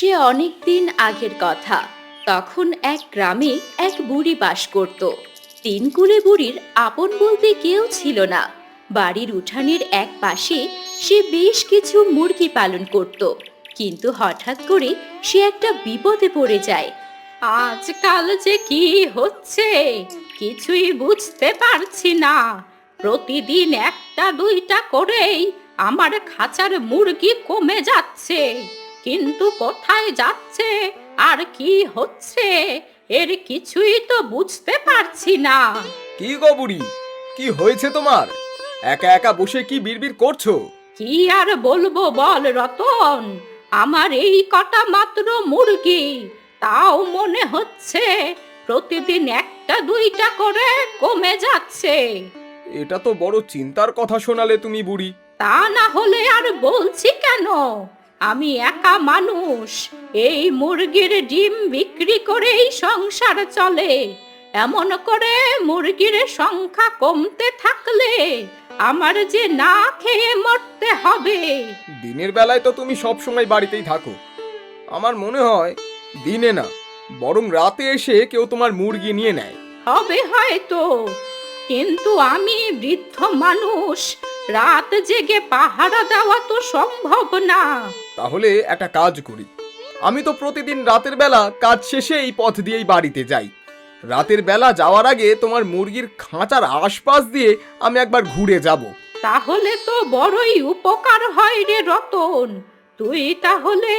সে অনেক দিন আগের কথা। তখন এক গ্রামে এক বুড়ি বাস করত। তিন কুলে বুড়ির আপন বলতে কেউ ছিল না। বাড়ির উঠানের এক পাশে সে বেশ কিছু মুরগি পালন করত। কিন্তু হঠাৎ করে সে একটা বিপদে পড়ে যায়। আজকাল যে কি হচ্ছে কিছুই বুঝতে পারছি না। প্রতিদিন একটা দুইটা করেই আমার খাঁচার মুরগি কমে যাচ্ছে, কিন্তু কোথায় যাচ্ছে আর কি হচ্ছে এর কিছুই তো বুঝতে পারছি না। কি গো বুড়ি, কি হয়েছে তোমার? একা একা বসে কি বিড়বিড় করছো? কি আর বলবো বল রতন, আমার এই কটা মাত্র মুরগি, তাও মনে হচ্ছে প্রতিদিন একটা দুইটা করে কমে যাচ্ছে। এটা তো বড় চিন্তার কথা শোনালে তুমি বুড়ি। তা না হলে আর বলছি কেন, আমি একা মানুষ, এই মুরগির ডিম বিক্রি করেই সংসার চলে। এমন করে মুরগির সংখ্যা কমতে থাকলে আমার যে না খেয়ে মরতে হবে। দিনের বেলায় তো তুমি সব সময় বাড়িতেই থাকো। আমার মনে হয় দিনে না, বরং রাতে এসে কেউ তোমার মুরগি নিয়ে নেয়। হবে হয়তো, কিন্তু আমি বৃদ্ধ মানুষ, রাত জেগে পাহারা দেওয়া তো সম্ভব না। তাহলে একটা কাজ করি, আমি তো প্রতিদিন রাতের বেলা কাজ শেষে এই পথ দিয়েই বাড়িতে যাই। রাতের বেলা যাওয়ার আগে তোমার মুরগির খাঁচার আশপাশ দিয়ে আমি একবার ঘুরে যাব। তাহলে তো বড়ই উপকার হয় রে রতন। তুই তাহলে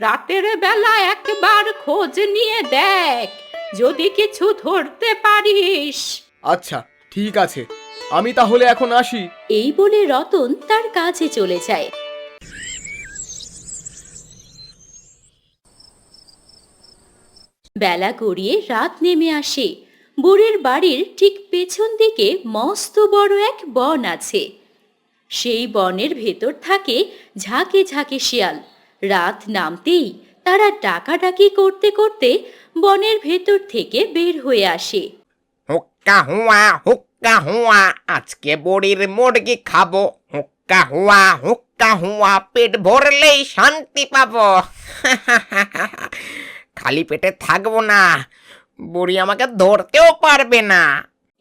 রাতের বেলা একবার খোঁজ নিয়ে দেখ, যদি কিছু ধরতে পারিস। আচ্ছা ঠিক আছে, আমি তাহলে এখন আসি। এই বলে রতন তার কাজে চলে যায়। বেলা গড়িয়ে রাত নেমে আসে। বুড়ির বাড়ির ঠিক পেছন দিকে মস্ত বড় এক বন আছে। সেই বনের ভেতর থাকে ঝাঁকে ঝাঁকে শিয়াল। রাত নামতেই তারা ডাকাডাকি করতে করতে বনের ভেতর থেকে বের হয়ে আসে। হুক্কা হুয়া, আজকে বুড়ির মুরগি খাবো। হুক্কা হুয়া, পেট ভরলেই শান্তি পাবো। খালি পেটে থাকবো না, বুড়ি আমাকে ধরতেও পারবে না।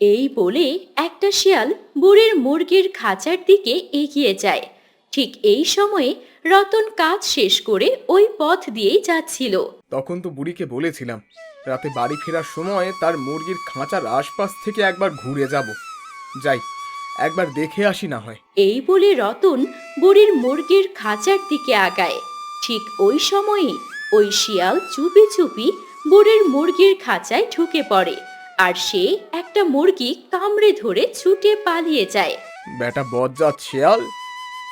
এই বলে একটা শিয়াল বুড়ির মুরগির খাঁচার দিকে এগিয়ে যায়। ঠিক এই সময়ে রতন কাজ শেষ করে ওই পথ দিয়েই যাচ্ছিল। তখন তো বুড়িকে বলেছিলাম রাতে বাড়ি ফেরার সময় তার মুরগির খাঁচার আশপাশ থেকে একবার ঘুরে যাব। যাই, একবার দেখে আসি না হয়। এই বলে রতন বুড়ির মুরগির খাঁচার দিকে আগায়। ঠিক ওই সময়ই ওই শিয়াল চুপি চুপি বুড়ির মুরগির খাঁচায় ঢুকে পড়ে, আর সে একটা মুরগি কামড়ে ধরে ছুটে পালিয়ে যায়। বেটা বজ্জাত শিয়াল,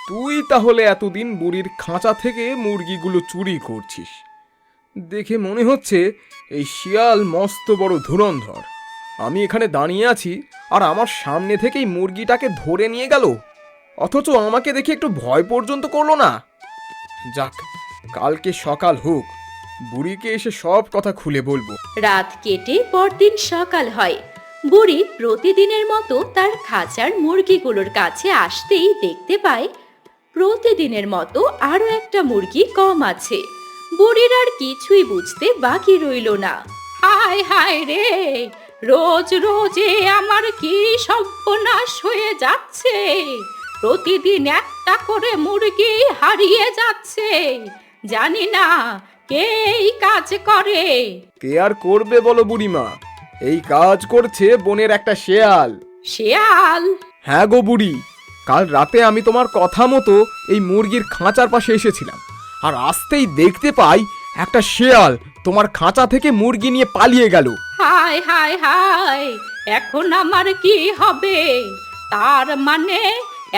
তুই তাহলে এতদিন বুড়ির খাঁচা থেকে মুরগিগুলো চুরি করছিস। দেখে মনে হচ্ছে এই শিয়াল মস্ত বড় ধুরন্ধর। আমি এখানে দাঁড়িয়ে আছি আর আমার সামনে থেকেই মুরগিটাকে ধরে নিয়ে গেল, অথচ আমাকে দেখে একটু ভয় পর্যন্ত করলো না। যাক, কালকে সকাল হোক, বুড়িকে এসে সব কথা খুলে বলবো। রাত কেটে পরদিন সকাল হয়। বুড়ি প্রতিদিনের মতো তার খাঁচার মুরগিগুলোর কাছে আসতেই দেখতে পায় প্রতিদিনের মতো আরো একটা মুরগি কম আছে। বুড়ির আর কিছুই বুঝতে বাকি রইল না। হায় হায় রে, রোজ রোজ আমার কি সর্বনাশ হয়ে যাচ্ছে। প্রতিদিন একটা করে মুরগি হারিয়ে যাচ্ছে, জানি না কে এই কাজ করে। কে আর করবে বলো বুড়িমা, এই কাজ করছে বনের একটা শেয়াল। শিয়াল? হ্যাঁ গো বুড়ি, কাল রাতে আমি তোমার কথা মতো এই মুরগির খাঁচার পাশে এসেছিলাম, আর আসতেই দেখতে পাই একটা শেয়াল তোমার খাঁচা থেকে মুরগি নিয়ে পালিয়ে গেল। হায় হায় হায়, এখন আমার কি হবে? তার মানে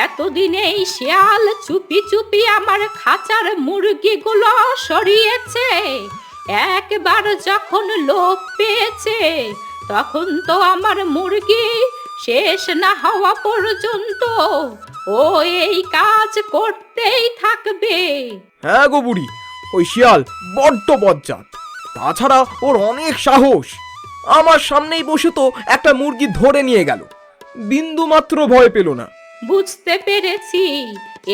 এতদিনে এই শিয়াল চুপি চুপি আমার খাঁচার মুরগিগুলো সরিয়েছে। একবার যখন লোভ পেয়েছে তখন তো আমার মুরগি শেষ না হওয়া পর্যন্ত ও এই কাজ করতেই থাকবে। হ্যাঁ গো বুড়ি, ওই শিয়াল বড্ড বজ্জাত। তাছাড়া ওর অনেক সাহস। আমার সামনেই বসে তো একটা মুরগি ধরে নিয়ে গেল, বিন্দু মাত্র ভয় পেল না। বুঝতে পেরেছি,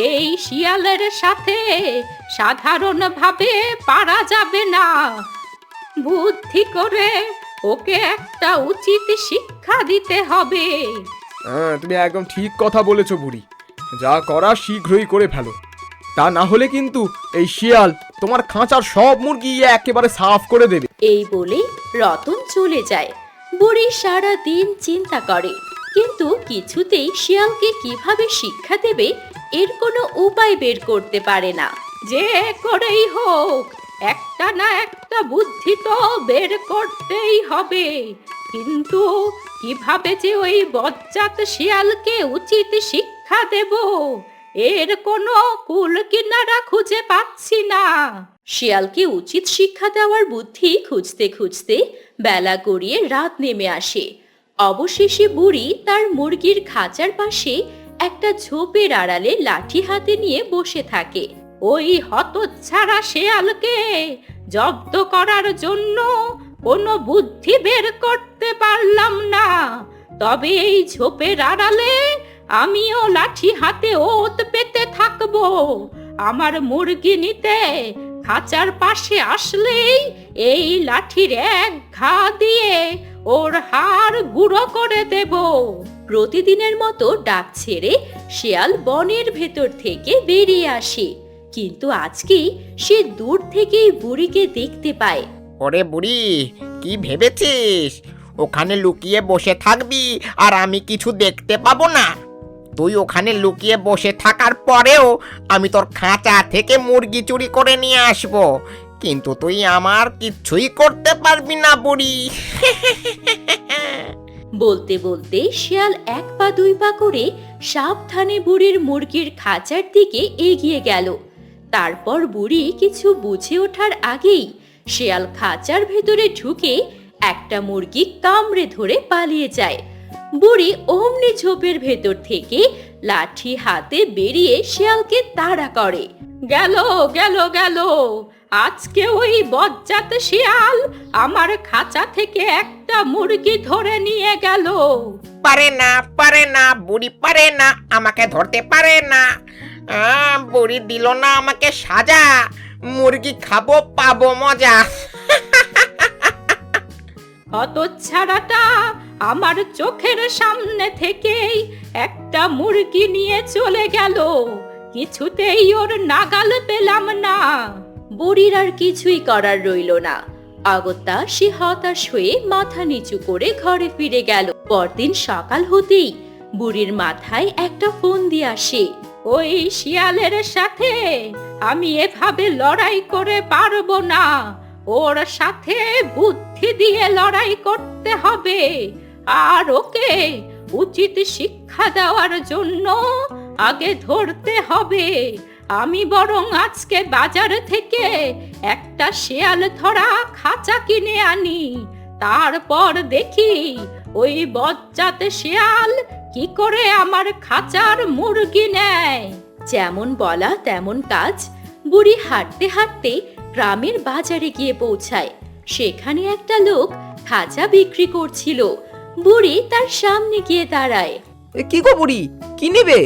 এই শিয়ালের সাথে সাধারণভাবে পারা যাবে না। বুদ্ধি করে ওকে একটা উচিত শিক্ষা দিতে হবে। হ্যাঁ, তুমি একদম ঠিক কথা বলেছো বুড়ি। যা করা শীঘ্রই করে ফেলো, তা না হলে কিন্তু এই শিয়াল তোমার খাঁচার সব মুরগি একেবারে সাফ করে দেবে। এই বলে রতন চলে যায়। বুড়ি সারা দিন চিন্তা করে, কিন্তু কিছুতেই শিয়ালকে কিভাবে শিক্ষা দেবে এর কোনো উপায় বের করতে পারে না। যে করেই হোক একটা না একটা বুদ্ধি তো বের করতেই হবে, কিন্তু কিভাবে যে ওই বজ্জাত শিয়ালকে উচিত শিক্ষা দেব এর কোনো কুল কিনারা খুঁজে পাচ্ছি না। শিয়ালকে উচিত শিক্ষা দেওয়ার বুদ্ধি খুঁজতে খুঁজতে বেলা গড়িয়ে রাত নেমে আসে। অবশেষে বুড়ি তার মুরগির খাঁচার পাশে একটা ঝোপের আড়ালে লাঠি হাতে নিয়ে বসে থাকে। ওই হতচ্ছাড়া শিয়ালকে জব্দ করার জন্য কোনো বুদ্ধি বের করতে পারলাম না, তবে এই ঝোপের আড়ালে আমিও লাঠি হাতে ওত পেতে থাকবো। আমার মুরগি নিতে খাঁচার পাশে আসলেই এই লাঠির এক ঘা দিয়ে ওর হাড় গুঁড়ো করে দেব। প্রতিদিনের মতো ডাক ছেড়ে শিয়াল বনের ভেতর থেকে বেরিয়ে আসে, কিন্তু আজকে সে দূর থেকেই বুড়িকে দেখতে পায়। ওরে বুড়ি, কি ভেবেছিস ওখানে লুকিয়ে বসে থাকবি আর আমি কিছু দেখতে পাবো না? তুই ওখানে লুকিয়ে বসে থাকার পরেও আমি তোর খাঁচা থেকে মুরগি চুরি করে নিয়ে আসবো, কিন্তু তুই আমার কিচ্ছুই করতে পারবি না বুড়ি। বলতে বলতে শিয়াল এক পা দুই পা করে সাবধানে বুড়ির মুরগির খাঁচার দিকে এগিয়ে গেল। তারপর বুড়ি কিছু বুঝে ওঠার আগেই শিয়াল খাঁচার ভেতরে ঢুকে একটা মুরগি কামড়ে ধরে পালিয়ে যায়। বুড়ি অমনি ঝোপের ভেতর থেকে লাঠি হাতে বেরিয়ে শিয়ালকে তাড়া করে। গেল গেল গেল, আজকে ওই বজ্জাত শিয়াল আমার খাঁচা থেকে একটা মুরগি ধরে নিয়ে গেল। পারে না বুড়ি, পারে না, আমাকে ধরতে পারে না। বুড়ি দিল না আমাকে সাজা, মুরগি খাবো, পাবো মজা। হতচ্ছাড়াটা আমার চোখের সামনে থেকেই একটা মুরগি নিয়ে চলে গেল, কিছুতেই ওর নাগাল পেলাম না। বুড়ির আর কিছুই করার রইল না। আগত্যা সে হতাশ হয়ে মাথা নিচু করে ঘরে ফিরে গেল। পরদিন সকাল হতেই বুড়ির মাথায় একটা ফোন দিয়ে আসে। ওই শিয়ালের সাথে আমি এভাবে লড়াই করে পারবো না, ওর সাথে বুদ্ধি দিয়ে লড়াই করতে হবে, আর ওকে উচিত শিক্ষা দেওয়ার জন্য আগে ধরতে হবে। আমি বরং আজকে বাজার থেকে একটা শিয়াল ধরা খাঁচা কিনে আনি, তারপর দেখি ওই বজ্জাত শিয়াল কি করে আমার খাঁচার মুরগি নেয়। যেমন বলা তেমন কাজ। বুড়ি হাঁটতে হাঁটতে গ্রামের বাজারে গিয়ে পৌঁছায়। সেখানে একটা লোক খাঁচা বিক্রি করছিল। বুড়ি তার সামনে গিয়ে দাঁড়ায়। কি গো বুড়ি, কি নেবে?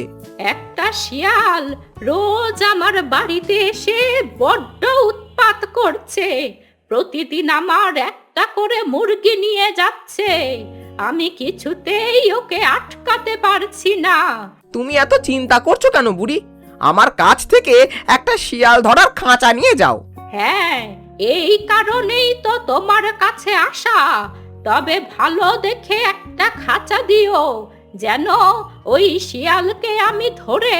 একটা শিয়াল রোজ আমার বাড়িতে এসে বড্ড উৎপাত করছে। প্রতিদিন আমার একটা করে মুরগি নিয়ে যাচ্ছে। আমি কিছুতেই ওকে আটকাতে পারছি না। তুমি এত চিন্তা করছো কেন বুড়ি? আমার কাছ থেকে একটা শিয়াল ধরার খাঁচা নিয়ে যাও। হ্যাঁ, এই কারণেই তো তোমার কাছে আসা। তবে ভালো দেখে একটা খাঁচা দিও, যেন ওই শিয়ালকে আমি ধরে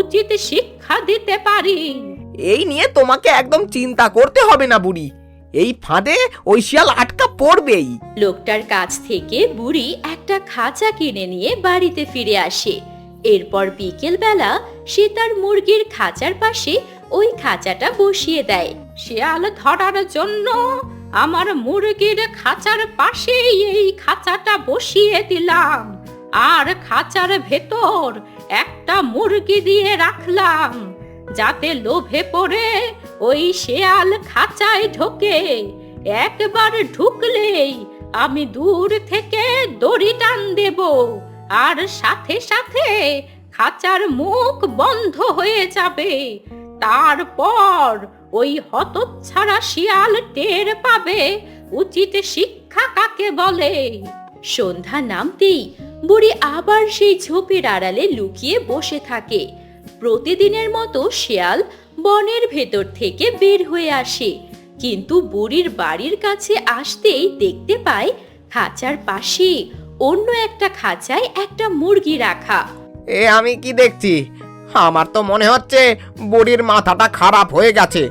উচিত শিক্ষা দিতে পারি। এই নিয়ে তোমাকে একদম চিন্তা করতে হবে না বুড়ি, এই ফাঁদে ওই শিয়াল আটকা পড়বেই। লোকটার কাছ থেকে বুড়ি একটা খাঁচা কিনে নিয়ে বাড়িতে ফিরে আসে। এরপর বিকেল বেলা সে তার মুরগির খাঁচার পাশে ওই খাঁচাটা বসিয়ে দেয়। শিয়াল ধরার জন্য আমার মুরগির খাঁচার পাশেই এই খাঁচাটা বসিয়ে দিলাম, আর খাঁচার ভেতর একটা মুরগি দিয়ে রাখলাম, যাতে লোভে পড়ে ওই শিয়াল খাঁচায় ঢোকে। একবার ঢুকলেই আমি দূর থেকে দড়ি টান দেব, আর সাথে সাথে খাঁচার মুখ বন্ধ হয়ে যাবে। তারপর ওই হতচ্ছাড়া শিয়াল টের পাবে উচিত শিক্ষা কাকে বলে। সন্ধ্যা নামতেই বুড়ি আবার সেই ঝোপের আড়ালে লুকিয়ে বসে থাকে। প্রতিদিনের মতো শিয়াল বনের ভেতর থেকে বের হয়ে আসে, কিন্তু বুড়ির বাড়ির কাছে আসতেই দেখতে পায় খাঁচার পাশে অন্য একটা খাঁচায় একটা মুরগি রাখা। এ আমি কি দেখছি? আমার তো মনে হচ্ছে বুড়ির মাথাটা খারাপ হয়ে গেছে।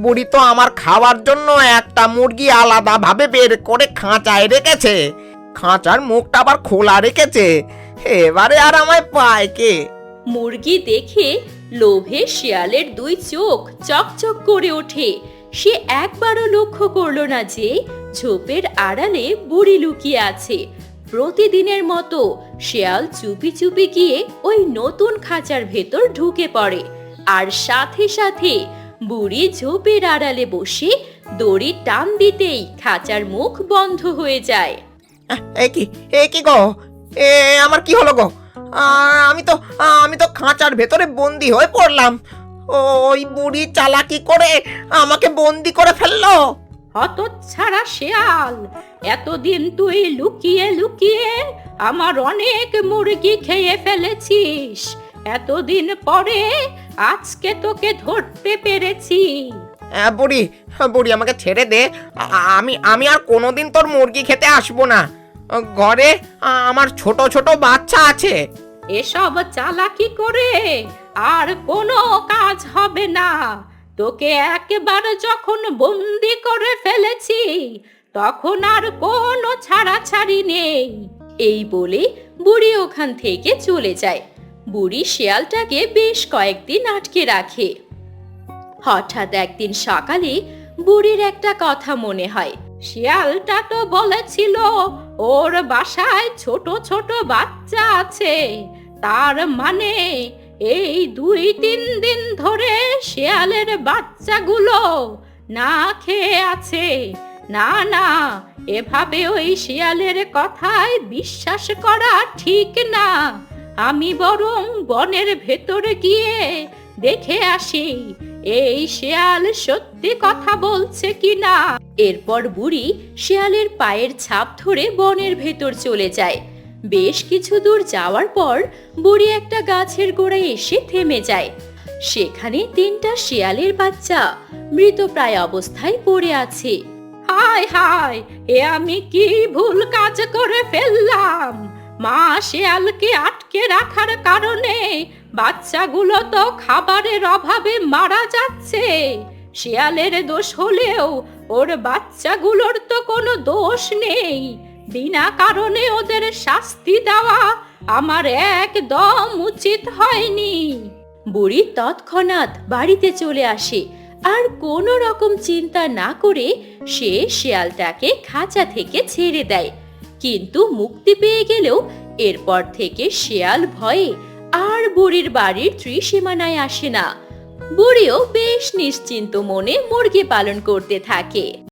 বুড়ি তো আমার খাওয়ার জন্য একটা মুরগি আলাদাভাবে বের করে খাঁচায় রেখেছে, খাঁচার মুখটা আবার খোলা রেখেছে। এবারে আর আমায় পায় কে? মুরগি দেখে লোভে শিয়ালের দুই চোখ চকচক করে ওঠে। সে একবারও লক্ষ্য করলো না যে ঝোপের আড়ালে বুড়ি লুকিয়ে আছে। প্রতিদিনের মতো শিয়াল চুপি চুপি গিয়ে ওই নতুন খাঁচার ভেতর ঢুকে পড়ে, আর সাথে সাথে বুড়ি ঝোপের আড়ালে বসে দড়ি টান দিতেই খাঁচার মুখ বন্ধ হয়ে যায়। এ কি গো? এ আমার কি হলো গো? আমি তো খাঁচার ভেতরে বন্দি হয়ে পড়লাম। ওই বুড়ি চালাকি করে আমাকে বন্দি করে ফেললো। হতচ্ছাড়া শিয়াল, এতদিন তুই লুকিয়ে লুকিয়ে আমার অনেক মুরগি খেয়ে ফেলেছিস। এতদিন পরে আজকে তোকে ধরতে পেরেছি। বুড়ি বুড়ি আমাকে ছেড়ে দে। আমি আর কোনোদিন তোর মুরগি খেতে আসবো না। ঘরে আমার ছোট ছোট বাচ্চা আছে। এসব চালাকি করে আর কোনো কাজ হবে না। তোকে একবার যখন বন্দি করে ফেলেছি তখন আর কোনো ছাড়াছাড়ি নেই। এই বলে বুড়ি ওখান থেকে চলে যায়। বুড়ি শিয়ালটাকে বেশ কয়েকদিন আটকে রাখে। হঠাৎ একদিন সকালে বুড়ির একটা কথা মনে হয়। শিয়ালটা তো বলেছিল ওর বাসায় ছোট ছোট বাচ্চা আছে, তার মানে এই 2-3 দিন ধরে শিয়ালের বাচ্চাগুলো না খেয়ে আছে। না না, এভাবে ওই শিয়ালের কথায় বিশ্বাস করা ঠিক না। আমি বরং বনের ভেতরে গিয়ে দেখে আসি এই শিয়াল সত্যি কথা বলছে কিনা। এরপর বুড়ি শিয়ালের পায়ের ছাপ ধরে বনের ভেতর চলে যায়। বেশ কিছু দূর যাওয়ার পর বুড়ি একটা গাছের গোড়ায় এসে থেমে যায়। সেখানে 3টা শিয়ালের বাচ্চা মৃতপ্রায় অবস্থায় পড়ে আছে। হায় হায়, এ আমি কি ভুল কাজ করে ফেললাম! মা শিয়ালকে আটকে রাখার কারণে বাচ্চাগুলো তো খাবারের অভাবে মারা যাচ্ছে। শিয়ালের দোষ হলেও ওর বাচ্চাগুলোর তো কোনো দোষ নেই। বিনা কারণে ওদের শাস্তি দেওয়া আমার একদম উচিত হয়নি। বুড়ি তৎক্ষণাৎ বাড়িতে চলে আসে, আর কোনো রকম চিন্তা না করে সে শিয়ালটাকে খাঁচা থেকে ছেড়ে দেয়। কিন্তু মুক্তি পেয়ে গেলেও এরপর থেকে শিয়াল ভয়ে আর বুড়ির বাড়ির ত্রিসীমানায় আসে না। বুড়িও বেশ নিশ্চিন্ত মনে মুরগি পালন করতে থাকে।